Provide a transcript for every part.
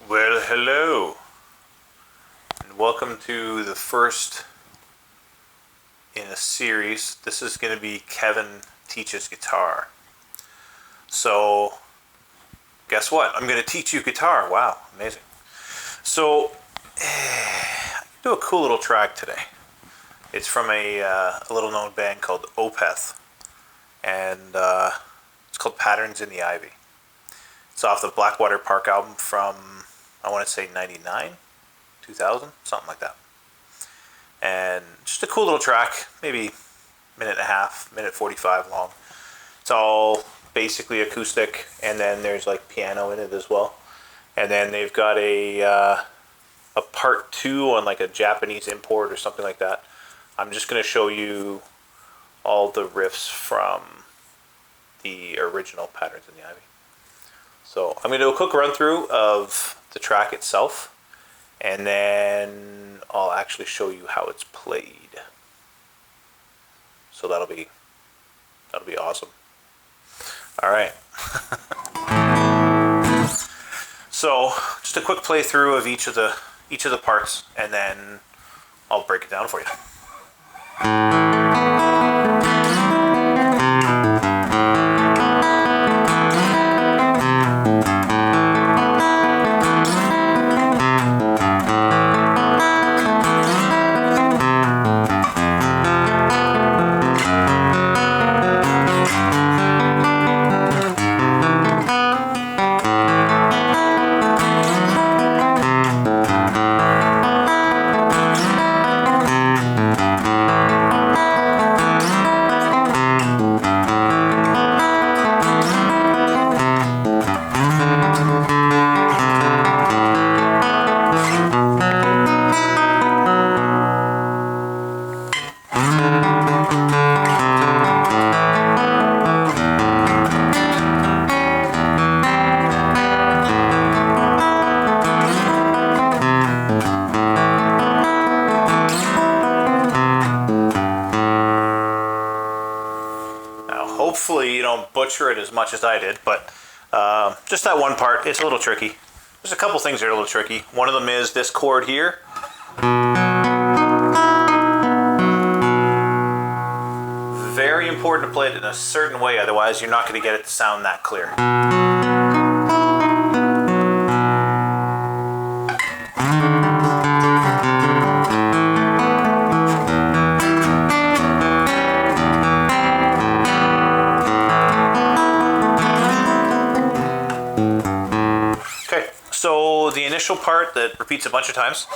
Well, hello, and welcome to the first in a series. This is going to be Kevin Teaches Guitar. So, guess what? I'm going to teach you guitar. Wow, amazing. So, do a cool little track today. It's from a little known band called Opeth, and it's called Patterns in the Ivy. It's off the Blackwater Park album from, I want to say 99, 2000, something like that. And just a cool little track, maybe minute and a half, minute 45 long. It's all basically acoustic, and then there's like piano in it as well. And then they've got a part 2 on like a Japanese import or something like that. I'm just going to show you all the riffs from the original Patterns in the Ivy. So I'm going to do a quick run through of the track itself, and then I'll actually show you how it's played. So that'll be awesome. All right. So just a quick playthrough of each of the parts, and then I'll break it down for you. Hopefully you don't butcher it as much as I did, but just that one part, it's a little tricky. There's a couple things that are a little tricky. One of them is this chord here. Very important to play it in a certain way, otherwise you're not going to get it to sound that clear. So the initial part that repeats a bunch of times.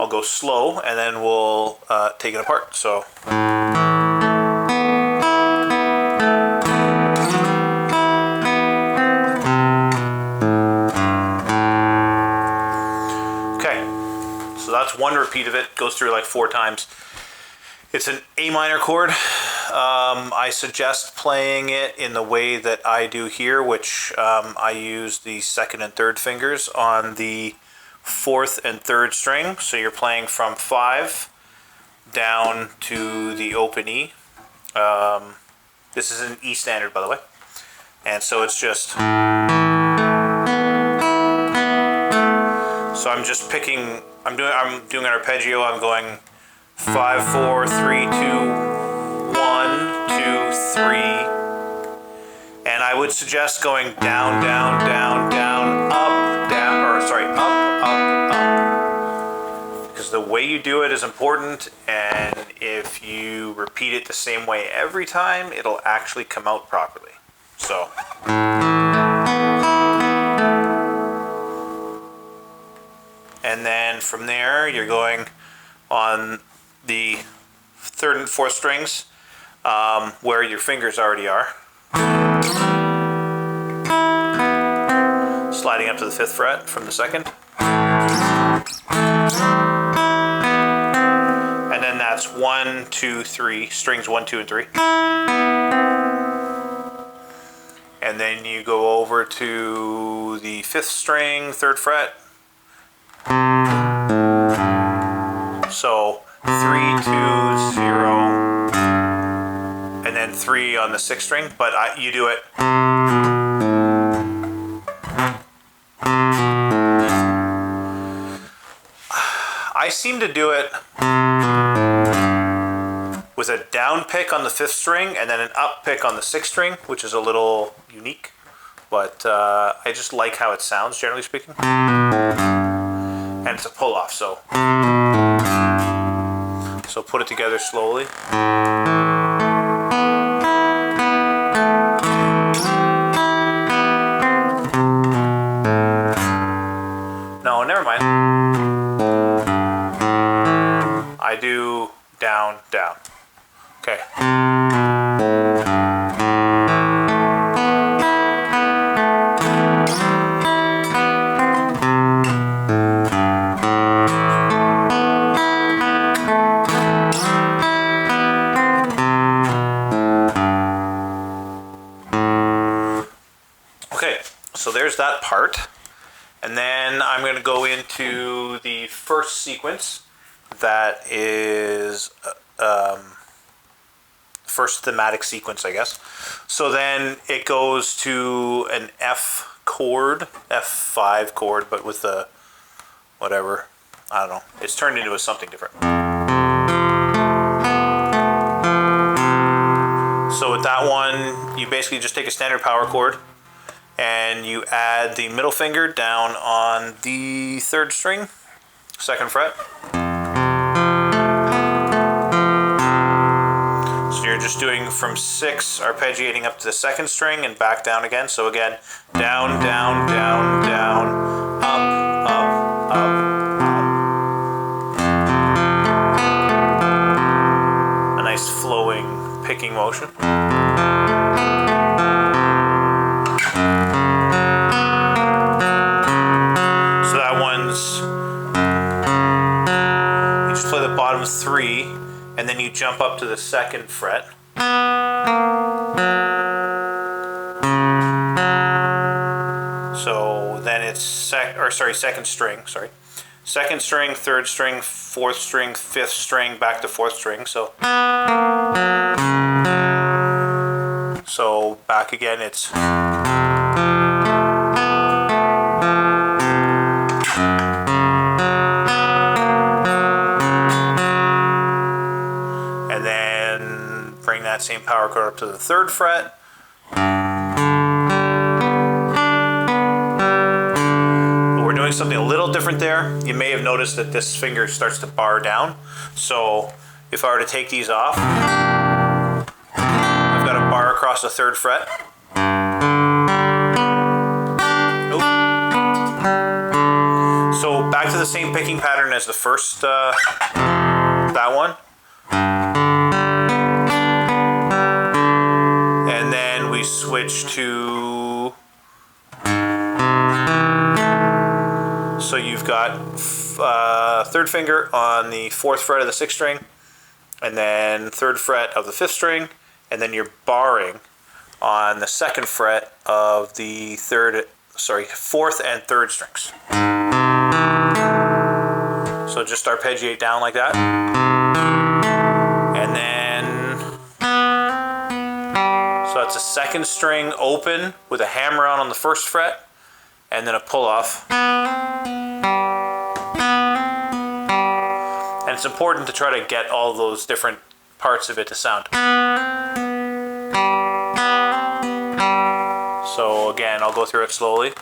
I'll go slow and then we'll take it apart. So. Okay, so that's one repeat of it, goes through like 4 times. It's an A minor chord. I suggest playing it in the way that I do here, which I use the 2nd and 3rd fingers on the 4th and 3rd string. So you're playing from 5 down to the open E. This is an E standard, by the way. And so it's just... So I'm just picking... I'm doing an arpeggio. I'm going 5, 4, 3, 2... 1, 2, 3, and I would suggest going down, down, down, down, up, down, or sorry, up, up, up, because the way you do it is important, and if you repeat it the same way every time, it'll actually come out properly. So. And then from there, you're going on the 3rd and 4th strings, where your fingers already are. Sliding up to the 5th fret from the 2nd. And then that's 1, 2, 3, strings 1, 2, and 3. And then you go over to the 5th string, 3rd fret. So 3, 2, 0. and then 3 on the 6th string, but you do it. I seem to do it with a down pick on the 5th string and then an up pick on the 6th string, which is a little unique, but I just like how it sounds, generally speaking. And it's a pull off, so put it together slowly. No, never mind. I do down, down. Okay. Okay, so there's that part. And then I'm going to go into the first sequence that is first thematic sequence, I guess. So then it goes to an F chord, F5 chord, but with a whatever, I don't know. It's turned into something different. So with that one, you basically just take a standard power chord and you add the middle finger down on the 3rd string, 2nd fret. So you're just doing from 6, arpeggiating up to the 2nd string and back down again. So again, down, down, down, down, up, up, up, up. A nice flowing picking motion. So that one's, you just play the bottom 3 and then you jump up to the 2nd fret. So then it's 2nd string, sorry. 2nd string, 3rd string, 4th string, 5th string, back to 4th string. So back again, it's and then bring that same power chord up to the 3rd fret. But we're doing something a little different there. You may have noticed that this finger starts to bar down. So if I were to take these off, I've got a bar across the 3rd fret. Nope. So back to the same picking pattern as the first, that one. And then we switch to, so you've got 3rd finger on the 4th fret of the 6th string, and then 3rd fret of the 5th string, and then you're barring on the 2nd fret of the 4th and 3rd strings. So just arpeggiate down like that. And then, so that's a 2nd string open with a hammer on the 1st fret, and then a pull off. And it's important to try to get all those different parts of it to sound. So again, I'll go through it slowly.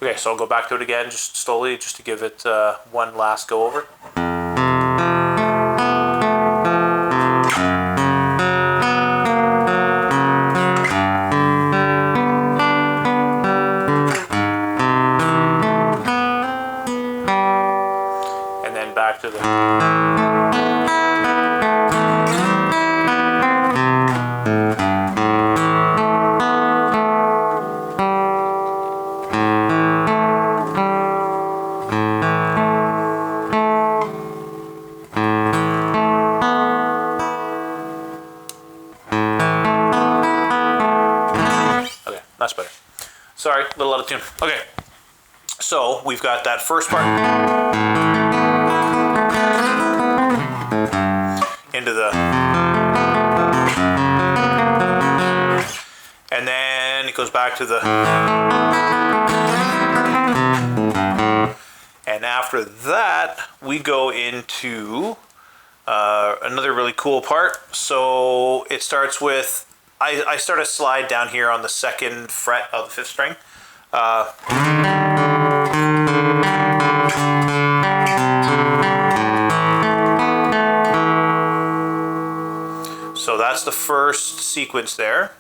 Okay, so I'll go back to it again, just slowly, just to give it one last go over. And then back to the... that's better. Sorry, a little out of tune. Okay, so we've got that first part into the, and then it goes back to the, and after that we go into another really cool part. So it starts with, I start a slide down here on the 2nd fret of the 5th string. So that's the first sequence there.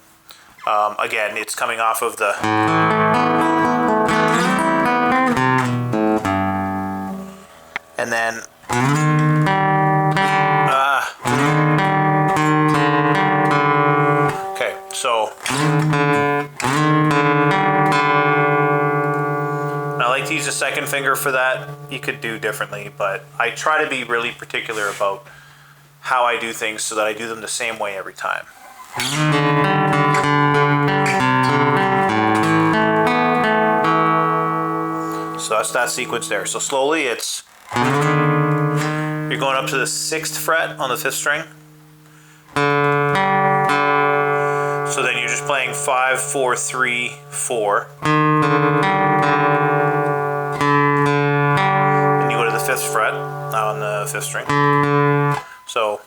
Again, it's coming off of the, and then okay, so I like to use a 2nd finger for that. You could do differently, but I try to be really particular about how I do things so that I do them the same way every time. So that's that sequence there. So slowly it's, you're going up to the 6th fret on the 5th string. So then you're just playing 5, 4, 3, 4. Then you go to the 5th fret on the 5th string. So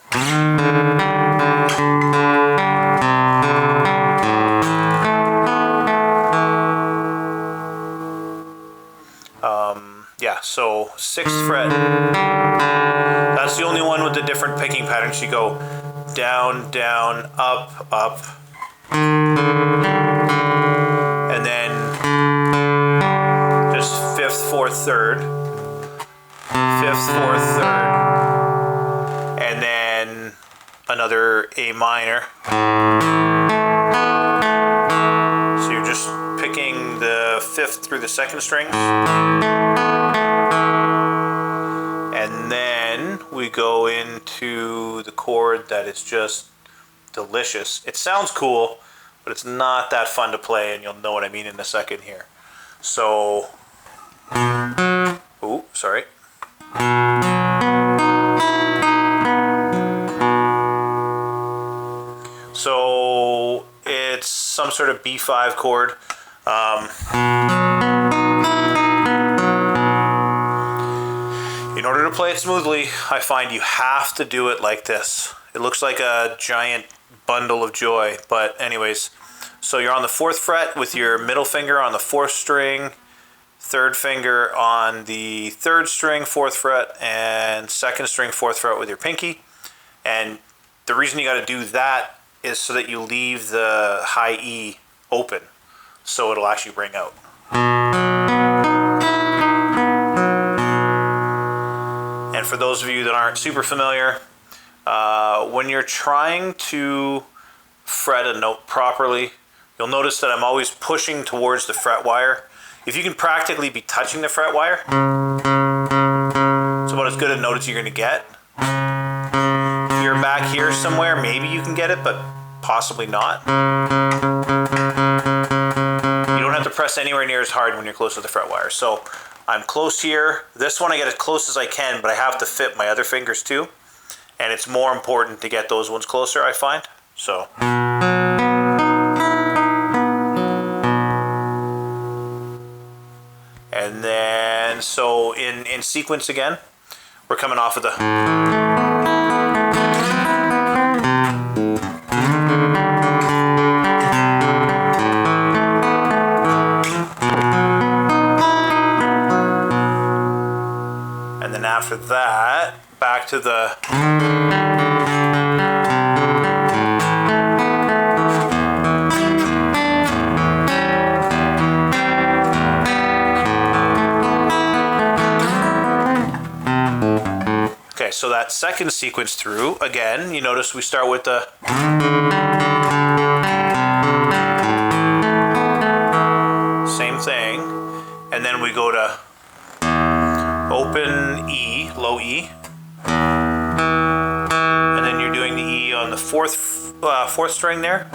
yeah, so 6th fret, that's the only one with the different picking patterns. You go down, down, up, up, and then just 5th, 4th, 3rd, 5th, 4th, 3rd, and then another A minor. So you're just picking the 5th through the 2nd strings. And then we go into the chord that is just delicious. It sounds cool, but it's not that fun to play, and you'll know what I mean in a second here. So, oh, sorry. So it's some sort of B5 chord. In order to play it smoothly, I find you have to do it like this. It looks like a giant bundle of joy, but anyways. So you're on the 4th fret with your middle finger on the 4th string, 3rd finger on the 3rd string, 4th fret, and 2nd string, 4th fret with your pinky. And the reason you got to do that is so that you leave the high E open, so it'll actually ring out. And for those of you that aren't super familiar, when you're trying to fret a note properly, you'll notice that I'm always pushing towards the fret wire. If you can practically be touching the fret wire, it's about as good a note as you're going to get. If you're back here somewhere, maybe you can get it, but possibly not. You don't have to press anywhere near as hard when you're close to the fret wire. So I'm close here. This one I get as close as I can, but I have to fit my other fingers too. And it's more important to get those ones closer, I find. So. And then, so in sequence again, we're coming off of the. And then after that, back to the. Okay, so that second sequence through, again, you notice we start with the. Same thing, and then we go to open E, low E, and then you're doing the E on the fourth string there.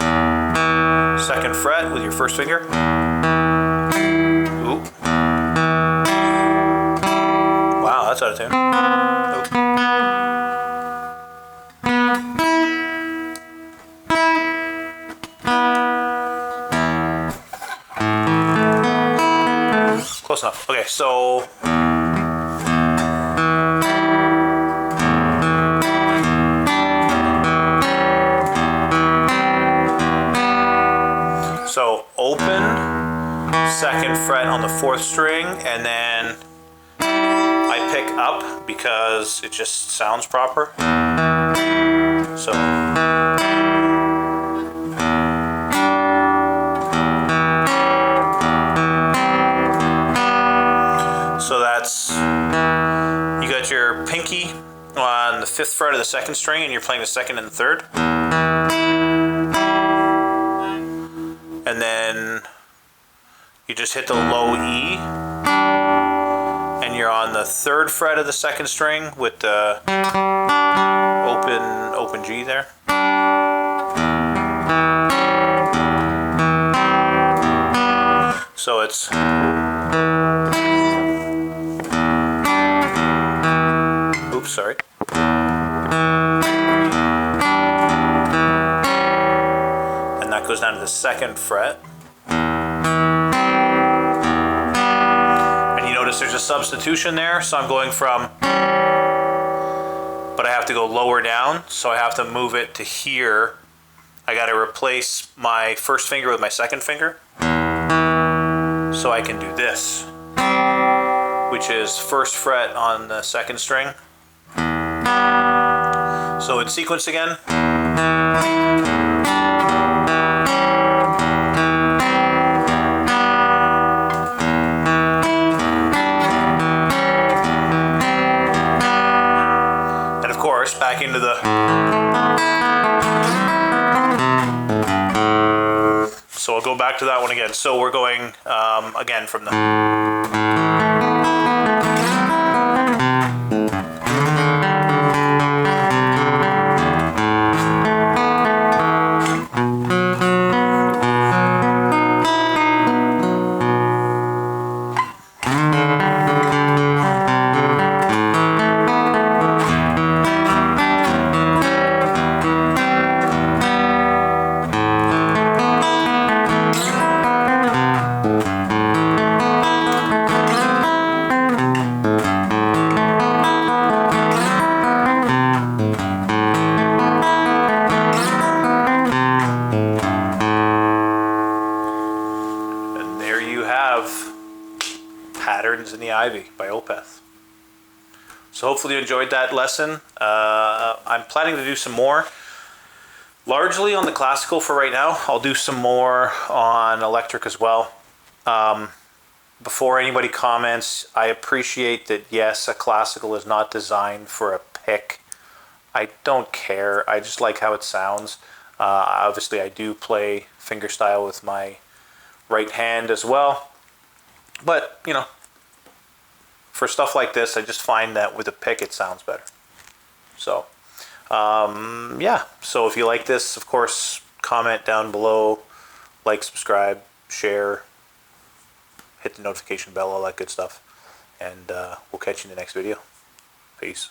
Second fret with your first finger. Ooh. Wow, that's out of tune. Close enough. Okay, so open, second fret on the fourth string, and then I pick up because it just sounds proper. So that's, you got your pinky on the fifth fret of the second string, and you're playing the second and the third. And then you just hit the low E, and you're on the third fret of the second string with the open G there. So it's oops, sorry. And that goes down to the second fret. And you notice there's a substitution there, so I'm going from, but I have to go lower down, so I have to move it to here. I got to replace my first finger with my second finger, so I can do this, which is first fret on the second string. So in sequence again. And of course, back into the. So I'll go back to that one again. So we're going again from the. Patterns in the Ivy by Opeth. So hopefully you enjoyed that lesson. I'm planning to do some more, largely on the classical for right now. I'll do some more on electric as well. Before anybody comments, I appreciate that, yes, a classical is not designed for a pick. I don't care. I just like how it sounds. Obviously, I do play fingerstyle with my right hand as well. But, you know, for stuff like this, I just find that with a pick, it sounds better. So, yeah. So if you like this, of course, comment down below, like, subscribe, share, hit the notification bell, all that good stuff. And we'll catch you in the next video. Peace.